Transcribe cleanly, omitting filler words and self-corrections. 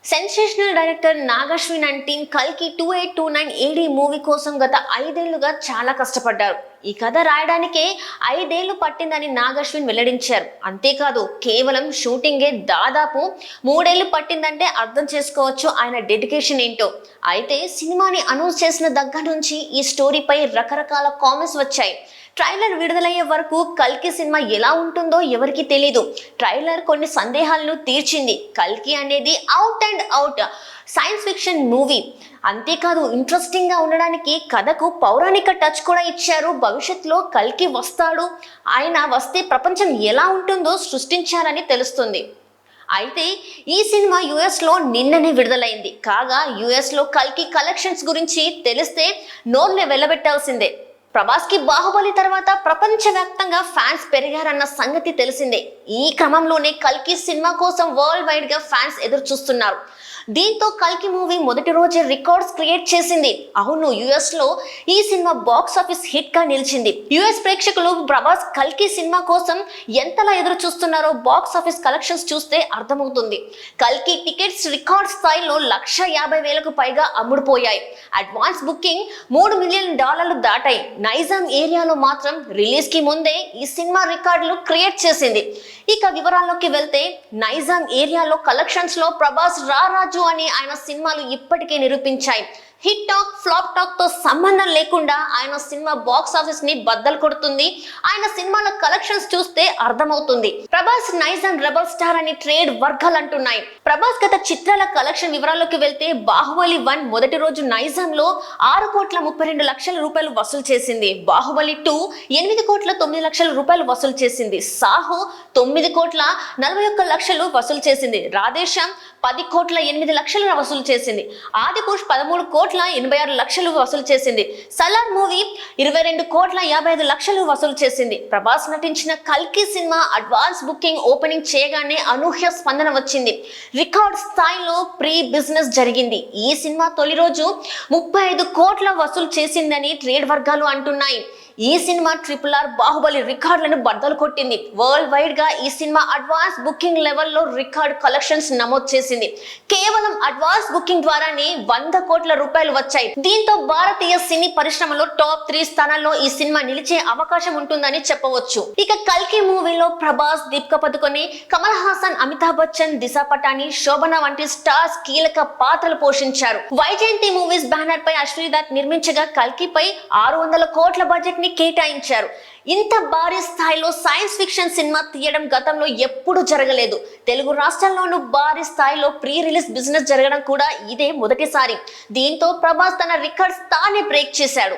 Sensational director Nag Ashwin and team కల్కి 2829 AD movie కోసం గత 5 ఏళ్లుగా చాలా కష్టపడ్డారు. ఈ కథ రాయడానికే 5 ఏళ్లు పట్టిందని నాగశ్విన్ వెల్లడించారు. అంతేకాదు కేవలం షూటింగే దాదాపు 3 ఏళ్లు పట్టిందంటే అర్థం చేసుకోవచ్చు ఆయన డెడికేషన్ ఏంటో. అయితే సినిమాని అనౌన్స్ చేసిన దగ్గర నుంచి ఈ స్టోరీపై రకరకాల కామెంట్స్ వచ్చాయి. ట్రైలర్ విడుదలయ్యే వరకు కల్కి సినిమా ఎలా ఉంటుందో ఎవరికి తెలీదు. ట్రైలర్ కొన్ని సందేహాలను తీర్చింది. కల్కి అనేది out and out science fiction movie. అంతేకాదు ఇంట్రెస్టింగ్ గా ఉండడానికి కథకు పౌరాణిక టచ్ కూడా ఇచ్చారు. భవిష్యత్తులో కల్కి వస్తాడు, ఆయన వస్తే ప్రపంచం ఎలా ఉంటుందో సృష్టించారని తెలుస్తుంది. అయితే ఈ సినిమా యుఎస్ లో నిన్ననే విడుదలైంది. కాగా యుఎస్ లో కల్కి కలెక్షన్స్ గురించి తెలిస్తే నోర్లే వెళ్ళబెట్టాల్సిందే. ప్రభాస్ కి బాహుబలి తర్వాత ప్రపంచవ్యాప్తంగా ఫ్యాన్స్ పెరిగారన్న సంగతి తెలిసిందే. ఈ క్రమంలోనే కల్కి సినిమా కోసం వరల్డ్ వైడ్ గా ఫ్యాన్స్ ఎదురు చూస్తున్నారు. దీంతో కల్కి మూవీ మొదటి రోజే రికార్డ్స్ క్రియేట్ చేసింది. అవును, యుఎస్ లో ఈ సినిమా బాక్స్ ఆఫీస్ హిట్ గా నిలిచింది. యుఎస్ ప్రేక్షకులు ప్రభాస్ కల్కి సినిమా కోసం ఎంతలా ఎదురు చూస్తున్నారో బాక్స్ ఆఫీస్ కలెక్షన్స్ చూస్తే అర్థమవుతుంది. కల్కి టికెట్స్ రికార్డ్ స్థాయిలో $150,000కు పైగా అమ్ముడుపోయాయి. అడ్వాన్స్ బుకింగ్ $3 మిలియన్ దాటాయి. నైజాం ఏరియాలో మాత్రం రిలీజ్ కి ముందే ఈ సినిమా రికార్డులు క్రియేట్ చేసింది. ఇక వివరాల్లోకి వెళ్తే నైజాం ఏరియాలో కలెక్షన్స్ లో ప్రభాస్ రారాజు అని ఆయన సినిమాలు ఇప్పటికే నిరూపించాయి. హిట్ టాక్ ఫ్లాప్ టాక్ తో సంబంధం లేకుండా ఆయన సినిమా బాక్స్ ఆఫీస్ ని బద్దలు కొడుతుంది. ఆయన సినిమాల కలెక్షన్స్ చూస్తే అర్థమవుతుంది. ప్రభాస్ నైజాం రెబల్ స్టార్ అని ట్రేడ్ వర్గాలు అంటున్నాయి. ప్రభాస్ గత చిత్రాల కలెక్షన్ వివరాల్లోకి వెళ్తే బాహుబలి 1 మొదటి రోజు నైజాం లో $6,32,00,000 వసూలు చేసింది. బాహుబలి 2 $8,09,00,000 వసూలు చేసింది. సాహో $9,41,00,000 వసూలు చేసింది. రాధేశ్యామ్ $10,08,00,000 వసూలు చేసింది. ఆదిపురుష్ $13,86,00,000 వసూలు చేసింది. సలార్ మూవీ $22,55,00,000 వసూలు చేసింది. ప్రభాస్ నటించిన కల్కి సినిమా అడ్వాన్స్ బుకింగ్ ఓపెనింగ్ చేయగానే అనూహ్య స్పందన వచ్చింది. రికార్డ్ స్థాయిలో ప్రీ బిజినెస్ జరిగింది. ఈ సినిమా తొలి రోజు 35 కోట్ల వసూలు చేసిందని ట్రేడ్ వర్గాలు అంటున్నాయి. ఈ సినిమా RRR బాహుబలి రికార్డులను బద్దలు కొట్టింది. వరల్డ్ వైడ్ గా ఈ సినిమా అడ్వాన్స్ బుకింగ్ లెవెల్లో రికార్డ్ కలెక్షన్స్ నమోదు చేసింది. కేవలం అడ్వాన్స్ బుకింగ్ ద్వారానే $100 కోట్ల వచ్చాయి. దీంతో భారతీయ సినీ పరిశ్రమలో టాప్ 3 స్థానాల్లో ఈ సినిమా నిలిచే అవకాశం ఉంటుందని చెప్పవచ్చు. ఇక కల్కి మూవీలో ప్రభాస్, దీపికా పదుకొనె, కమల్ హాసన్, అమితాబ్ బచ్చన్, దిశా పటాని, శోభన వంటి స్టార్స్ కీలక పాత్రలు పోషించారు. వైజయంతి మూవీస్ బ్యానర్ పై అశ్విని దత్ నిర్మించగా కల్కిపై $600 కోట్ల బడ్జెట్ ని కేటాయించారు. ఇంత భారీ స్థాయిలో సైన్స్ ఫిక్షన్ సినిమా తీయడం గతంలో ఎప్పుడూ జరగలేదు. తెలుగు రాష్ట్రాల్లోనూ భారీ స్థాయిలో ప్రీ రిలీజ్ బిజినెస్ జరగడం కూడా ఇదే మొదటిసారి. దీంతో ప్రభాస్ తన రికార్డ్స్ తానే బ్రేక్ చేశాడు.